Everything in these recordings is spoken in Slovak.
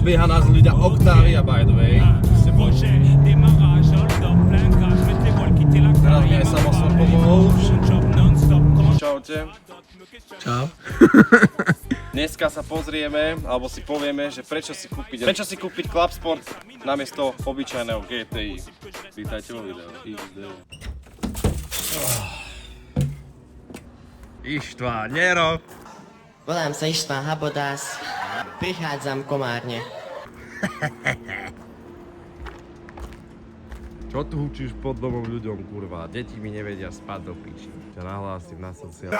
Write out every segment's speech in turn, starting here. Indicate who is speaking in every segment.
Speaker 1: Obieha nás ľudia Octavia, by the way. Teraz mi aj Samosvor pomohol. Čaute.
Speaker 2: Čau.
Speaker 1: Dneska sa pozrieme, alebo si povieme, že prečo si kúpiť Club Sport namiesto obyčajného GTI. Vítajte vo videu. Ištván, Nero.
Speaker 3: Volám sa Ištván Habodás, prichádzam komárne.
Speaker 1: Čo tu hučíš pod domom ľuďom, kurva? Deti mi nevedia spať do piči. Ťa nahlásim na sociálne.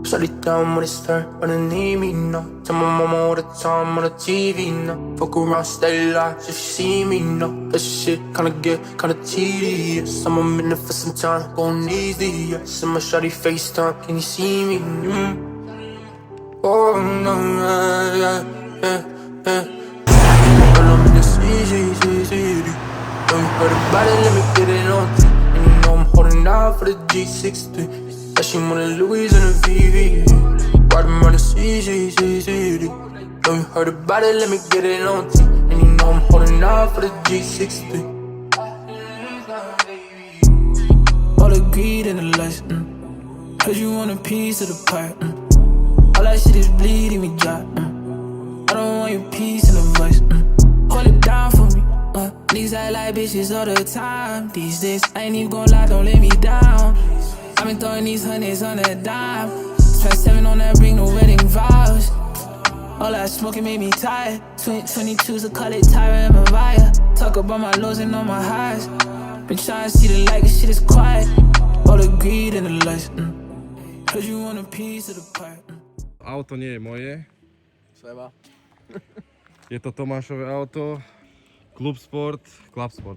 Speaker 4: Shut it down when it start, when I need me, no. Tell my mama all the time on the TV, no. Fuck around, stay lost if you see me, no. That shit kinda tedious. I'm a minute for some time, gon' easy, yeah. See my shawty FaceTime, can you see me? Oh, no, yeah. When I'm in the city. Don't you heard about it, let me get it on tape. And you know I'm holding out for the G63. She wanted Louis and a VV. Riding around the city. Know you heard about it, let me get it on tape. And you know I'm holding out for the G63. All the greed and the lust, Cause you want a piece of the pie, All that shit is bleeding me dry, I don't want your piece in the voice, Hold it down for me, Niggas act like bitches all the time. These days, I ain't even gon' lie, don't let me down. I've been throwing these hundreds on a dime. Spent 7 on that ring, no wedding vows. All that smoking made me tired. 22's a call it Tyra and Mariah. Talk about my lows and all my highs. Been trying to see the light, this shit is quiet. All the greed and the lust, Cause you want a piece of the pie.
Speaker 1: Auto nie je moje.
Speaker 2: Seba.
Speaker 1: Je to Tomášové auto. Club Sport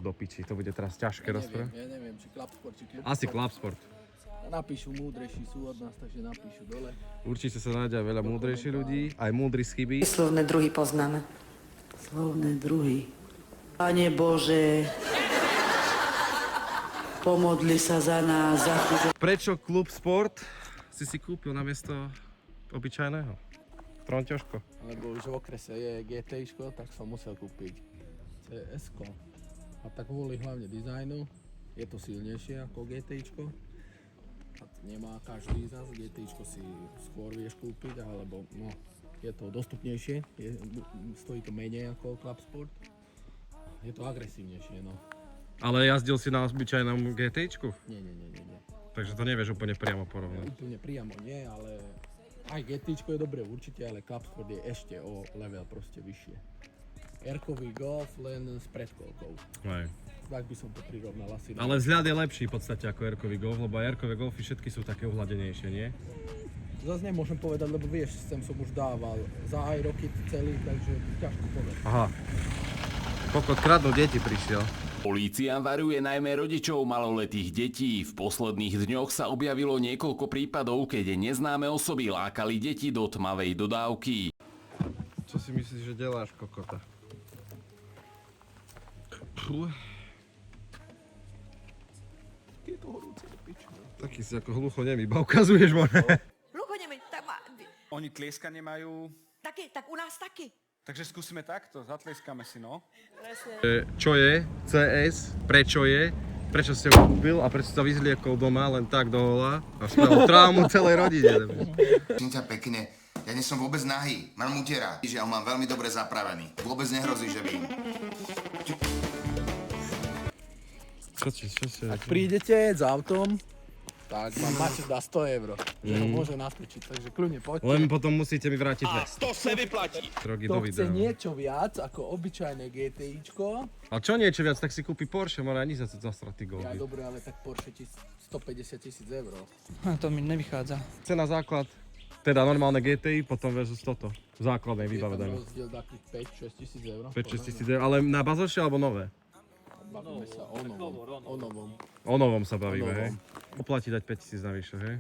Speaker 1: do piči. To bude teraz ťažké rozprávať.
Speaker 2: Ja neviem, či Club Sport, či Club
Speaker 1: Asi
Speaker 2: Sport.
Speaker 1: Club Sport.
Speaker 2: Napíšu, múdrejší sú od nás, takže napíšu dole.
Speaker 1: Určite sa nájde veľa múdrejších ľudí, aj múdry z chyby.
Speaker 5: Slovné druhy poznáme. Slovné druhy. Pane Bože, pomodli sa za nás.
Speaker 1: Prečo Club Sport si kúpil namiesto obyčajného? Tronťoško.
Speaker 2: Lebo už v okrese je GTIčko, tak som musel kúpiť CS-ko. A tak kvôli hlavne dizajnu, je to silnejšie ako GTIčko. A nemá každý z nás, GTIčko si skôr vieš kúpiť, alebo no, je to dostupnejšie, stojí to menej ako Club Sport. Je to agresívnejšie, no.
Speaker 1: Ale jazdil si na obyčajnom GTIčku?
Speaker 2: Nie.
Speaker 1: Takže to nevieš úplne priamo porovnať.
Speaker 2: Úplne priamo nie, ale aj GTIčko je dobré určite, ale Club Sport je ešte o level proste vyššie. R-kový Golf len s predkolkou.
Speaker 1: Aj.
Speaker 2: Tak by som to prirovnal asi.
Speaker 1: Ale vzhľad je lepší v podstate ako R-kový Golf, lebo aj R-kové Golfy všetky sú také uhladenejšie, nie?
Speaker 2: Zas nemôžem povedať, lebo vieš, sem som už dával za aj roky celý, takže ťažko povedať.
Speaker 1: Aha. Kokot kradnú deti prišiel.
Speaker 6: Polícia varuje najmä rodičov maloletých detí. V posledných dňoch sa objavilo niekoľko prípadov, keď neznáme osoby lákali deti do tmavej dodávky.
Speaker 1: Čo si myslíš, že deláš, kokota?
Speaker 2: Je to horúce do piči.
Speaker 1: Taký si ako hluchonemý, iba ukazuješ mo.
Speaker 7: Hluchonemý, tak má...
Speaker 8: Oni tlieskanie majú,
Speaker 7: Taky, tak u nás taky.
Speaker 8: takže skúsime takto, zatlieskame si, no.
Speaker 1: Čo je CS, prečo ste ho kúpil a prečo sa vyzliekol doma len tak do hola a spravil traumu celej rodine.
Speaker 9: Prosím ťa pekne, ja nie som vôbec nahý, mám mutiera, že ja ho mám veľmi dobre zapravený. Vôbec nehrozí, že by...
Speaker 1: Čo si?
Speaker 2: Ak prídete s autom, tak vám máte dá 100 €, že ho môže naskočiť, takže kľudne poďte.
Speaker 1: Len potom musíte mi vrátiť vest.
Speaker 8: To sa vyplatí.
Speaker 1: Drogy
Speaker 2: Kto
Speaker 1: do
Speaker 2: chce
Speaker 1: videa.
Speaker 2: niečo viac ako obyčajné GTIčko,
Speaker 1: Ale čo niečo viac, tak si kúpi Porsche, môže ani za straty
Speaker 2: ja
Speaker 1: golby.
Speaker 2: dobre, ale tak Porsche 150 000 €.
Speaker 10: To mi nevychádza.
Speaker 1: Cena základ, teda normálne GTI, potom versus toto. Základnej
Speaker 2: Je tam
Speaker 1: vybavené.
Speaker 2: rozdiel takých 5-6 tisíc €.
Speaker 1: 5-6 tisíc eur, ale na bazoši alebo nové?
Speaker 2: Bavíme sa o novom.
Speaker 1: O novom sa bavíme,
Speaker 2: O novom.
Speaker 1: hej? Oplatí dať 5 000 navyše, hej?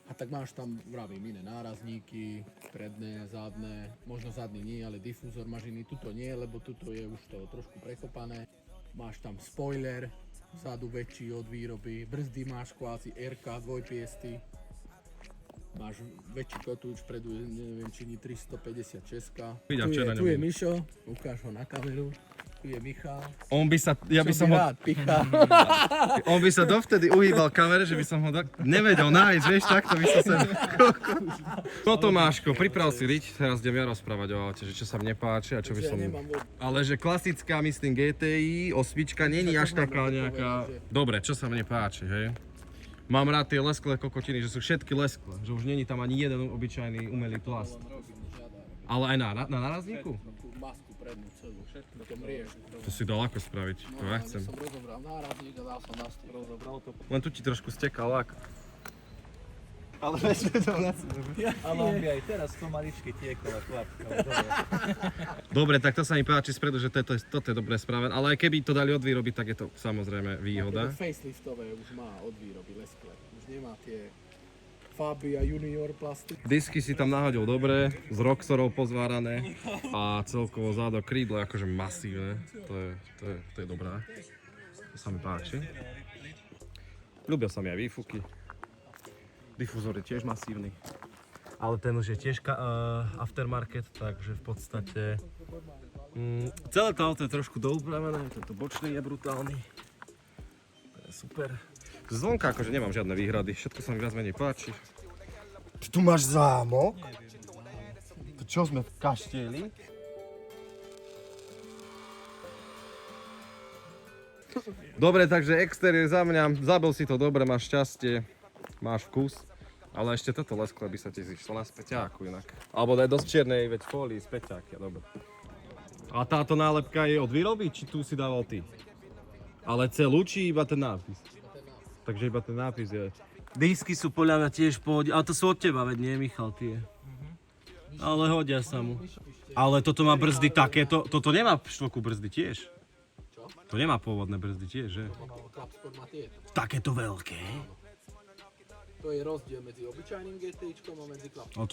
Speaker 2: A tak máš tam, vravím, iné nárazníky, predné, zadné, možno zadný nie, ale difúzor máš iný, tuto nie, lebo tuto je už to trošku prekopané. Máš tam spoiler, vzadu väčší od výroby, brzdy máš kvázi RK dvojpiesty. Máš väčší kotúč, vpredu je, neviem, činí 350 česká.
Speaker 1: Vidím, včera
Speaker 2: Tu je
Speaker 1: nebol.
Speaker 2: Mišo, ukáž ho na kameru. Tu je Michal.
Speaker 1: On by sa, ja by som ho,
Speaker 2: rád pichal.
Speaker 1: on by sa dovtedy uhýbal kamere, že by som ho nevedel nájsť, vieš, takto by som sa... No Tomáško, priprav si riť, teraz idem ja rozprávať o aute, že čo sa mne páči a čo by
Speaker 2: Ja
Speaker 1: som...
Speaker 2: nemám vôbec.
Speaker 1: Ale že klasická, myslím, GTI, osmička, není až taká nejaká... Dobre, čo sa mne páči, hej? Mám rád tie lesklé kokotiny, že sú všetky lesklé, že už není tam ani jeden obyčajný umelý plast. Ale aj na nárazníku?
Speaker 2: Tú masku prednú celú, všetko to mriež.
Speaker 1: To si dal ako spraviť, to ja chcem.
Speaker 2: Som rozobral nárazník a dal som na stôl. Rozobral to.
Speaker 1: Len tu ti trošku steká lak. Ale vezme to na sebe.
Speaker 10: Ale on by aj teraz to maličky tiekol a klapka.
Speaker 1: Dobre, tak to sa mi páči spredu, že toto je dobre spravené, ale aj keby to dali od výroby, tak je to samozrejme výhoda.
Speaker 2: To faceliftové už má od výroby lesklé. Už nemá tie Fabia Junior plastik.
Speaker 1: Disky si tam nahodil dobre, z Roxorov pozvárané a celkovo zádo krídlo je akože masívne. To je dobré. To sa mi páči. Ľúbia sa mi aj výfuky. Difúzor je tiež masívny. Ale ten už je tiež aftermarket, takže v podstate... celé to auto je trošku doupravené, tento bočný je brutálny. To je super. Zvonka akože nemám žiadne výhrady, všetko sa mi viac menej páči. Ty tu máš zámok? To čo sme v kaštieli? Dobre, takže exteriér za mňa, zabil si to dobre, máš šťastie, máš vkus. Ale ešte toto leskle by sa ti zišlo na späťáku inak. Alebo daj dosť čiernej, veď fólii, späťáky, dobre. A táto nálepka je od výroby, či tu si dával ty? Ale celú, či iba ten nápis? Takže iba ten nápis je. Disky sú podľa mňa tiež pohode, ale to sú od teba, veď nie, Michal, tie. Ale hodia sa mu. Ale toto má brzdy takéto, toto nemá štvoku brzdy tiež. To nemá pôvodné brzdy tiež, že?
Speaker 2: Klapsport má tieto.
Speaker 1: Takéto veľké.
Speaker 2: To je rozdiel medzi obyčajným GTIčkom a medzi klapsportom.
Speaker 1: Ale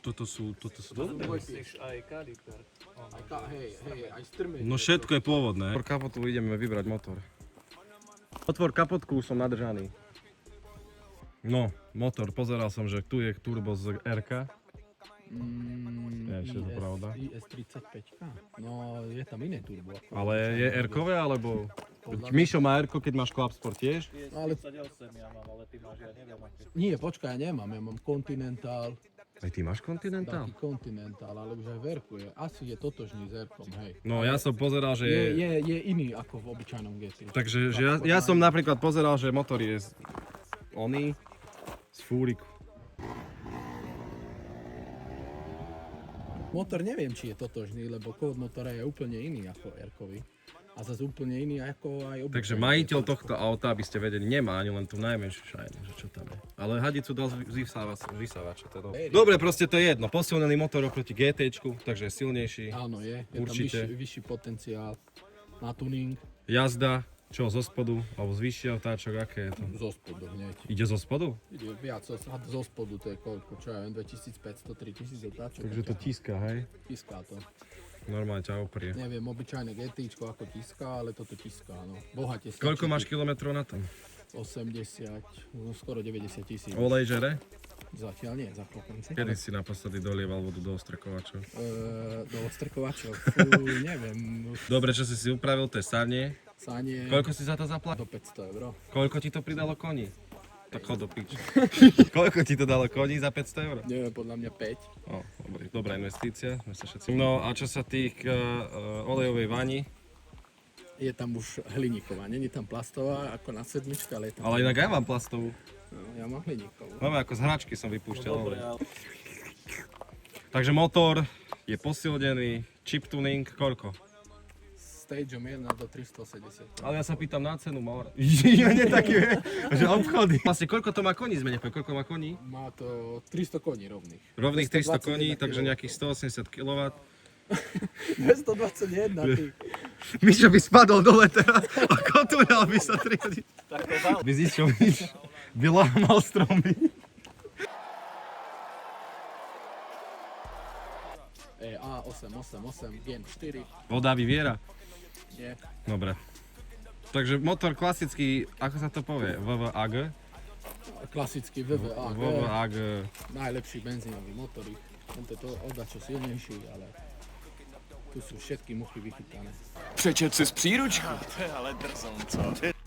Speaker 1: toto sú dobré.
Speaker 2: Dvojpieš.
Speaker 10: Aj kaliper.
Speaker 2: Hej, aj strmenie.
Speaker 1: No všetko je pôvodné. Otvor kapotu, ideme vybrať motor. Otvor kapotku, som nadržaný. No, motor, pozeral som, že tu je turbo z RK. Je to pravda.
Speaker 2: IS35. No, je tam iné turbo.
Speaker 1: Ale je R-kové, alebo... Mišo má R-ko, keď máš Clubsport tiež?
Speaker 2: Ale...
Speaker 10: 38 ja mám, ale ty máš, ja neviem aké.
Speaker 2: Nie, počkaj, ja nemám. Ja mám Continental.
Speaker 1: Aj ty máš Continental?
Speaker 2: Taký Continental, ale už aj v R-ku je. Asi je totožný s R-kom, hej.
Speaker 1: No, ja som pozeral, že
Speaker 2: Je iný ako v obyčajnom GT.
Speaker 1: Takže že ja som napríklad pozeral, že motor je z fúriku.
Speaker 2: Motor neviem, či je totožný, lebo kód motora je úplne iný ako R-kový. A zase úplne iný ako aj obyčajný.
Speaker 1: Takže majiteľ tohto auta, aby ste vedeli, nemá ani len tú najmenšiu šajnu, že čo tam je. Ale hadicu dal z vysávača, to je dobré. Dobre, proste to je jedno. Posilnený motor oproti GTčku, takže je silnejší.
Speaker 2: Áno, je. Je
Speaker 1: Určite.
Speaker 2: tam vyšší potenciál na tuning.
Speaker 1: Jazda, čo zo spodu, alebo z vyššieho otáčok, aké je to?
Speaker 2: Zo spodu hneď.
Speaker 1: Ide zo spodu?
Speaker 2: Ide viac zo spodu, to je koľko, čo ja viem, 2500-3000 otáčok.
Speaker 1: Takže to tiská, hej?
Speaker 2: Tiská to.
Speaker 1: Normálne ťa oprie.
Speaker 2: Neviem, obyčajné GTIčko ako tiská, ale toto tiská, no. Bohate sa.
Speaker 1: Koľko máš kilometrov na tom?
Speaker 2: 80, no skoro 90 000.
Speaker 1: Olej žere?
Speaker 2: Zatiaľ nie, za chvíľku.
Speaker 1: Kedy si naposledy dolieval vodu do ostrkovačov?
Speaker 2: Do odstrkovačov, neviem,
Speaker 1: Dobre, čo si upravil, to je sanie.
Speaker 2: sanie
Speaker 1: Koľko si za to zaplatil?
Speaker 2: do 500 eur.
Speaker 1: Koľko ti to pridalo koní? Tak chod do piči. Koľko ti to dalo koní za 500 eur?
Speaker 2: Neviem, podľa mňa 5.
Speaker 1: Dobrá investícia, sme sa všetci... No a čo sa týka olejovej vani?
Speaker 2: Je tam už hliníková, není tam plastová ako na sedmičke, ale je tam...
Speaker 1: Ale inak ja mám plastovú.
Speaker 2: No, ja mám hliníkovú.
Speaker 1: No ako z hračky som vypúšťal olej. Takže motor je posilnený, chip tuning, koľko?
Speaker 2: Stageom 1 do 370.
Speaker 1: Ale ja sa pýtam na cenu, mal... Ja nie taký, že obchody. Vlastne koľko to má koní, zmene, koľko má koní?
Speaker 2: Má to 300 koní rovných.
Speaker 1: Rovných 300
Speaker 2: 221
Speaker 1: koní, takže
Speaker 2: kW.
Speaker 1: nejakých 180 kW.
Speaker 2: 221, ty.
Speaker 1: Mišo by spadol dole teraz a kotúral by sa triediť. By zišiel, by lámal stromy.
Speaker 2: A888 Gen 4.
Speaker 1: Voda vyviera.
Speaker 2: Nie.
Speaker 1: Dobre. Takže motor klasický, ako sa to povie, VVAG.
Speaker 2: Klasický VVAG,
Speaker 1: VVAG.
Speaker 2: najlepší benzínový motorík. Tento to odačo silnejší, ale tu sú všetky muchy vychytané.
Speaker 8: Přečet si z příručky.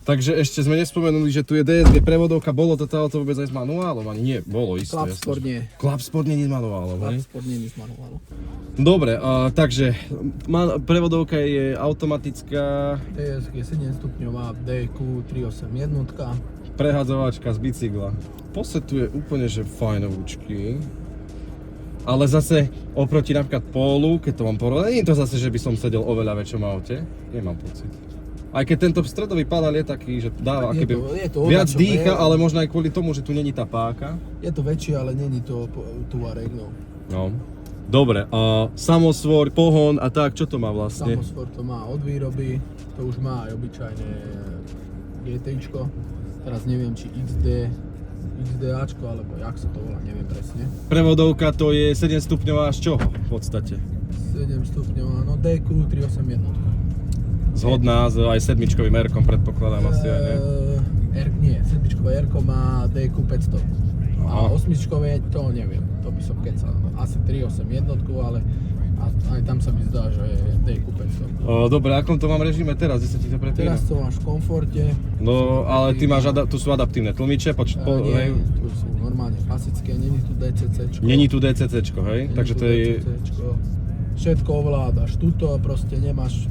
Speaker 1: Takže ešte sme nespomenuli, že tu je DSG prevodovka, bolo toto auto vôbec aj s manuálom? Ani nie, bolo isté.
Speaker 2: Clubsport nie.
Speaker 1: Clubsport nie je s manuálom, hej?
Speaker 2: Clubsport nie je s manuálom.
Speaker 1: Dobre, takže prevodovka je automatická,
Speaker 2: DSG 7 stupňová DQ 381 jednotka.
Speaker 1: prehádzovačka z bicykla. Posetuje úplne, že fajnovúčky. Ale zase oproti napríklad Pólu, keď to mám porovnať, nie je to zase, že by som sedel oveľa väčšom aute. Nemám pocit. Aj keď tento stredový panel je taký, že dáva
Speaker 2: Je
Speaker 1: akoby
Speaker 2: to
Speaker 1: viac
Speaker 2: odačo,
Speaker 1: dýcha,
Speaker 2: je.
Speaker 1: ale možno aj kvôli tomu, že tu není tá páka.
Speaker 2: Je to väčšie, ale není to Touareg, no.
Speaker 1: No. Dobre, a samosvor, pohon a tak, čo to má vlastne?
Speaker 2: Samosvor to má od výroby, to už má aj obyčajné GTIčko. Teraz neviem, či XDAčko, alebo jak sa to volá, neviem presne.
Speaker 1: Prevodovka to je 7 stupňová z čoho v podstate?
Speaker 2: 7 stupňová, no DQ 381 jednotka.
Speaker 1: Zhodná s aj sedmičkovým R-kom, predpokladám asi aj, nie?
Speaker 2: Nie, sedmičkové R-ko má DQ 500. A
Speaker 1: Aha.
Speaker 2: osmičkové to neviem, to by som kecal. Asi 381 jednotku, ale aj tam sa mi zdá, že je DQ 500.
Speaker 1: Dobre, akom to mám režime teraz, kde sa ti to prepína?
Speaker 2: Teraz to máš v komforte.
Speaker 1: No, ale ty máš, tu sú adaptívne tlmiče,
Speaker 2: Nie, tu sú normálne klasické, není tu DCCčko.
Speaker 1: Není tu DCCčko, hej?
Speaker 2: Není
Speaker 1: Takže
Speaker 2: tu
Speaker 1: to je...
Speaker 2: DCCčko. Všetko ovládaš, tuto proste nemáš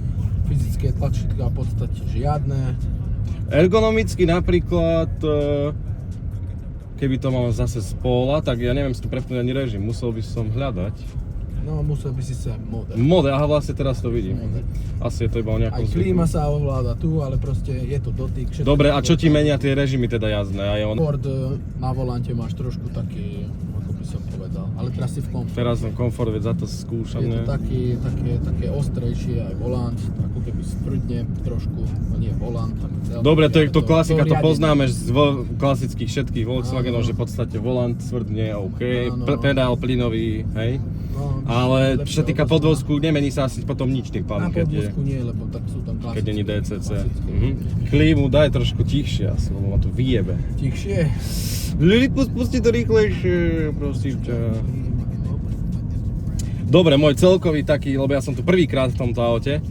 Speaker 2: fyzické tlačítka v podstate žiadne.
Speaker 1: Ergonomicky napríklad, keby to mám zase z Póla, tak ja neviem si tu prepnúť ani režim, musel by som hľadať.
Speaker 2: No musel by si sa model.
Speaker 1: Mode, aha, vlastne teraz to vidím.
Speaker 2: Mode.
Speaker 1: Asi je to iba o
Speaker 2: Aj
Speaker 1: nejakom
Speaker 2: klíma
Speaker 1: zvyku.
Speaker 2: sa ovláda tu, ale proste je to dotyk. všetko
Speaker 1: Dobre, a čo ti
Speaker 2: ovláda.
Speaker 1: menia tie režimy teda jazdné? Aj on...
Speaker 2: Ford na volante máš trošku taký, ako by som povedal, ale teraz si v komforte.
Speaker 1: Teraz som komfort, veď za to skúšam,
Speaker 2: Je to
Speaker 1: ne?
Speaker 2: také ostrejšie, aj volant, ako keby stvrdne trošku, no nie volant. Tak celý,
Speaker 1: Dobre, to je
Speaker 2: ale
Speaker 1: to klasika, to
Speaker 2: riadenie.
Speaker 1: poznáme z klasických všetkých Volkswagenov,
Speaker 2: Áno.
Speaker 1: že v podstate volant tvrdne, OK,
Speaker 2: Áno.
Speaker 1: pedál plynový, hej?
Speaker 2: No,
Speaker 1: Ale
Speaker 2: lepšie
Speaker 1: čo sa týka
Speaker 2: odozva.
Speaker 1: podvozku, nemení sa asi potom nič tým
Speaker 2: Na
Speaker 1: pádom, keď je...
Speaker 2: podvozku nie, lebo tak sú tam klasické.
Speaker 1: Keď není DCC.
Speaker 2: klasické.
Speaker 1: Klímu daj trošku tichšie asi, lebo ma to vyjebe.
Speaker 2: Tichšie.
Speaker 1: Lili, pusti to rýchlejšie, prosím ťa. Dobre, môj celkový taký, lebo ja som tu prvýkrát v tomto aute.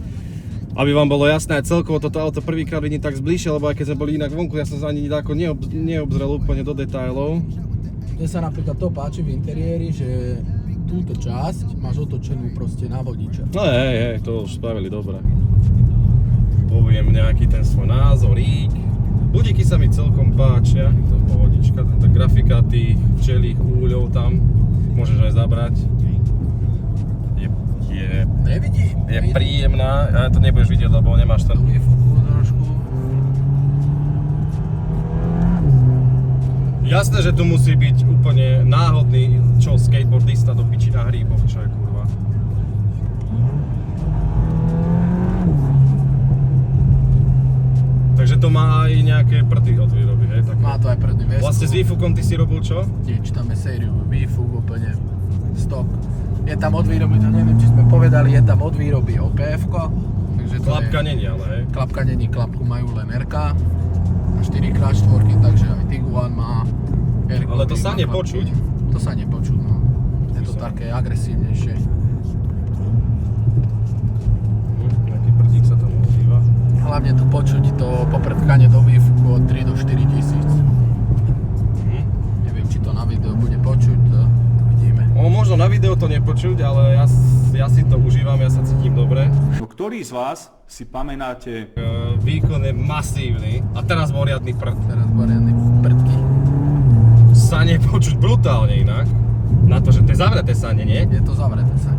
Speaker 1: Aby vám bolo jasné, celkovo toto auto prvýkrát vidím tak zbližšie, lebo aj keď sme boli inak vonku, ja som sa ani ako neobzrel úplne do detailov.
Speaker 2: Mne sa napríklad to páči v interiéri, že túto časť máš otočenú proste na vodiča.
Speaker 1: No hej, to už spravili dobre. Poviem nejaký ten svoj názorík. Budíky sa mi celkom páčia, to je pohodička, tá grafika tých včelých úľov tam, môžeš aj zabrať.
Speaker 2: Nevidím.
Speaker 1: Je príjemná, ale to nebudeš vidieť, lebo nemáš ten...
Speaker 2: trošku.
Speaker 1: Jasné, že tu musí byť úplne náhodný, čo skateboardista do piči na hríboch, čo je kurva. Takže to má aj nejaké prdy od výroby, hej? Také.
Speaker 2: Má to aj predný vesku.
Speaker 1: Vlastne s výfukom ty si robil čo?
Speaker 2: Tiež tam je sériu výfuk úplne stock. Je tam od výroby, to neviem, či sme povedali, je tam od výroby OPF-ko. Takže to
Speaker 1: Klapka
Speaker 2: je,
Speaker 1: není, ale hej.
Speaker 2: klapka není, klapku majú len RK. A 4x4, takže aj Tiguan má R-ko.
Speaker 1: Ale to sa
Speaker 2: má
Speaker 1: nepočuť.
Speaker 2: klapky. To sa nepočuť, no. Je to také agresívnejšie.
Speaker 1: Nejaký prdík sa tam ozýva.
Speaker 2: Hlavne tu počuť to poprtkanie do výfuku od 3 do 4 tisíc. Neviem, či to na videu bude počuť, to vidíme.
Speaker 1: Možno na video to nepočuť, ale ja si to užívam, ja sa cítim dobre.
Speaker 8: Ktorý z vás si pamätáte?
Speaker 1: Výkon je masívny a teraz bol riadny prd.
Speaker 2: Teraz varianty prdky.
Speaker 1: Sa nepočuť brutálne inak. Na to, že to je zavreté sane, nie?
Speaker 2: Je to zavreté sa.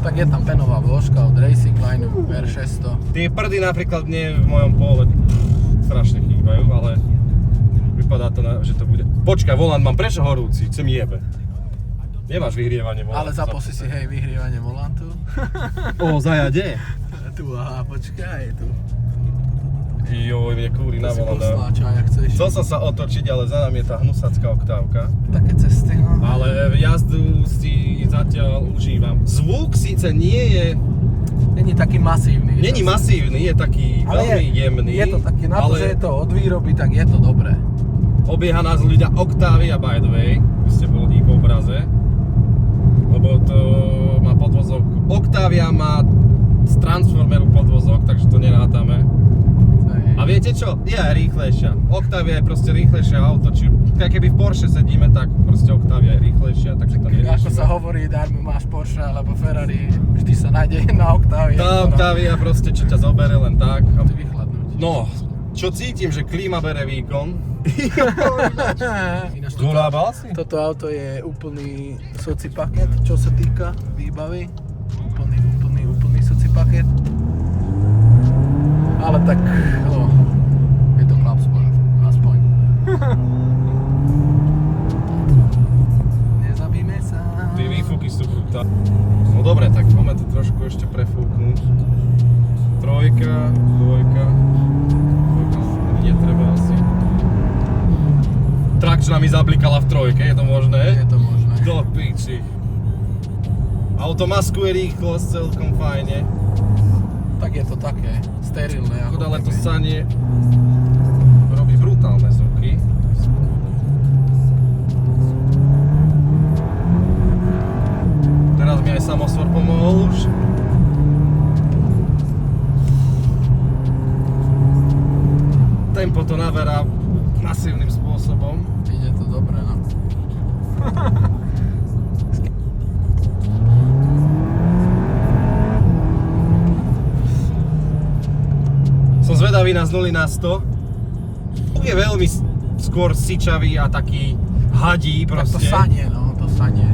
Speaker 2: Tak je tam penová vložka od Racing Line R600.
Speaker 1: Tie prdy napríklad mne v mojom pole strašne chýbajú, ale vypadá to, že to bude... Počkaj, volant mám prečo horúci? Chce mi jebe. Nemáš vyhrievanie volantu.
Speaker 2: Ale zapol si hej vyhrievanie volantu.
Speaker 1: zajade.
Speaker 2: Tu, aha, počkaj, tu.
Speaker 1: Joj, mne kúri na
Speaker 2: To si
Speaker 1: volant.
Speaker 2: posláča, jak chceš.
Speaker 1: Chcel som sa otočiť, ale za nami je tá hnusacká oktávka.
Speaker 2: Také cesty, no.
Speaker 1: Ale jazdu si zatiaľ užívam. Zvuk síce nie je
Speaker 2: Není taký masívny.
Speaker 1: Není masívny, je taký veľmi jemný.
Speaker 2: Je to taký, na to,
Speaker 1: ale
Speaker 2: že je to od výroby, tak je to dobré.
Speaker 1: obieha nás ľudia Octavia, by the way. Vy ste boli v obraze. Lebo to má podvozok. Octavia má z Transformeru podvozok, takže to nerátame. A viete čo? Je aj rýchlejšia. Octavia je proste rýchlejšie auto, či keby v Porsche sedíme, tak proste Octavia je rýchlejšia, takže to neriešime.
Speaker 2: Ako sa hovorí, darmo máš Porsche alebo Ferrari, vždy sa nájde na Octavia.
Speaker 1: Tá Octavia proste, čo ťa zobere len tak.
Speaker 2: Vychladnúť.
Speaker 1: No, čo cítim, že klíma bere výkon.
Speaker 2: Ináč
Speaker 1: Dorábal si?
Speaker 2: Toto auto je úplný soci paket, čo sa týka výbavy. Úplný soci paket. Ale tak, no, je to Club Sport, aspoň. Nezabíme sa.
Speaker 1: Tie výfuky sú krúta. No dobre, tak poďme to trošku ešte prefúknuť. Trojka, dvojka. Netreba asi. Trakčná mi zablikala v trojke, je to možné?
Speaker 2: Je to možné.
Speaker 1: Do piči. Auto maskuje rýchlosť celkom fajne.
Speaker 2: Tak je to také, sterilné.
Speaker 1: Ale to sanie robí brutálne zvuky. Teraz mi aj samosvor pomohol už. Tempo to naberá masívnym spôsobom.
Speaker 2: Ide to dobre, no.
Speaker 1: Som zvedavý na z 0 na 100. Zvuk je veľmi skôr sičavý a taký hadí proste.
Speaker 2: Tak to sanie, no, to sanie.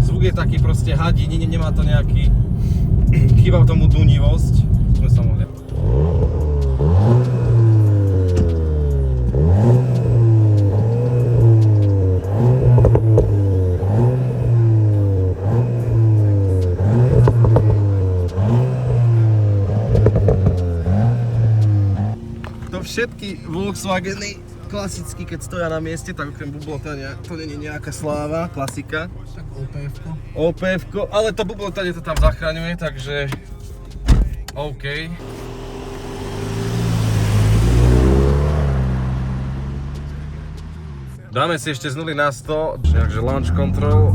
Speaker 1: Zvuk je taký proste hadí, nemá to nejaký... Chýba tomu dunivosť. Sme sa mohli... Všetky Volkswageny klasicky, keď stoja na mieste, tak okrem bublotania, to nie je nejaká sláva, klasika.
Speaker 2: Tak OPF-ko.
Speaker 1: OPF-ko, ale to bublotanie to tam zachraňuje, takže OK. Dáme si ešte z 0 na 100, takže launch control.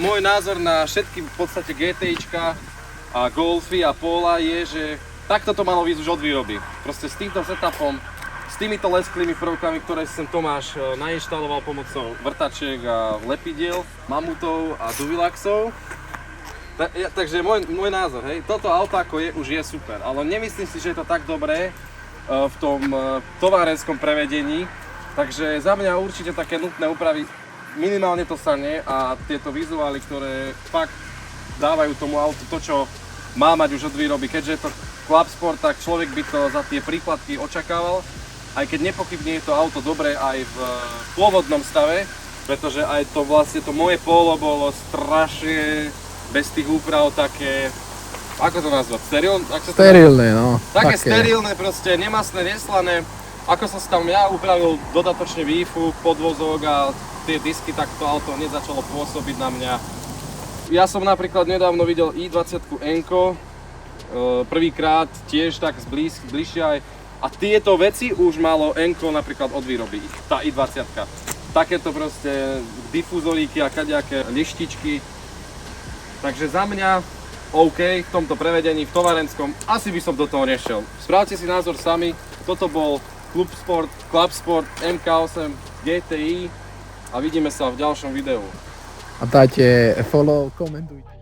Speaker 1: Môj názor na všetky v podstate GTIčka a Golfy a Pola je, že takto to malo výsť už od výroby. Proste s týmto setupom, s týmito lesklými prvkami, ktoré sem Tomáš nainštaloval pomocou vrtačiek a lepidiel, mamutov a Duvilaxov. Takže môj názor, hej, toto auto ako je, už je super, ale nemyslím si, že je to tak dobré v tom továrenskom prevedení. Takže za mňa určite také nutné úpravy, minimálne to sanie a tieto vizuály, ktoré fakt dávajú tomu autu to, čo má mať už od výroby. Keďže je to Club Sport, tak človek by to za tie príplatky očakával. Aj keď nepochybne je to auto dobré aj v pôvodnom stave, pretože aj to vlastne to moje Polo bolo strašne bez tých úprav také, ako to nazvať,
Speaker 2: Sterilné, no.
Speaker 1: Také sterilné proste, nemastné, neslané. Ako som si tam ja upravil dodatočne výfuk, podvozok a tie disky, tak to auto hneď začalo pôsobiť na mňa. Ja som napríklad nedávno videl i20 Enko, prvýkrát tiež tak zbližšia aj. A tieto veci už malo Enko napríklad od výroby, tá i20. Takéto proste difúzoríky a kadejaké lištičky. Takže za mňa OK v tomto prevedení, v továrenskom, asi by som do toho nešiel. Správte si názor sami, toto bol Club Sport MK8 GTI. A vidíme sa v ďalšom videu.
Speaker 2: A dajte follow, komentujte.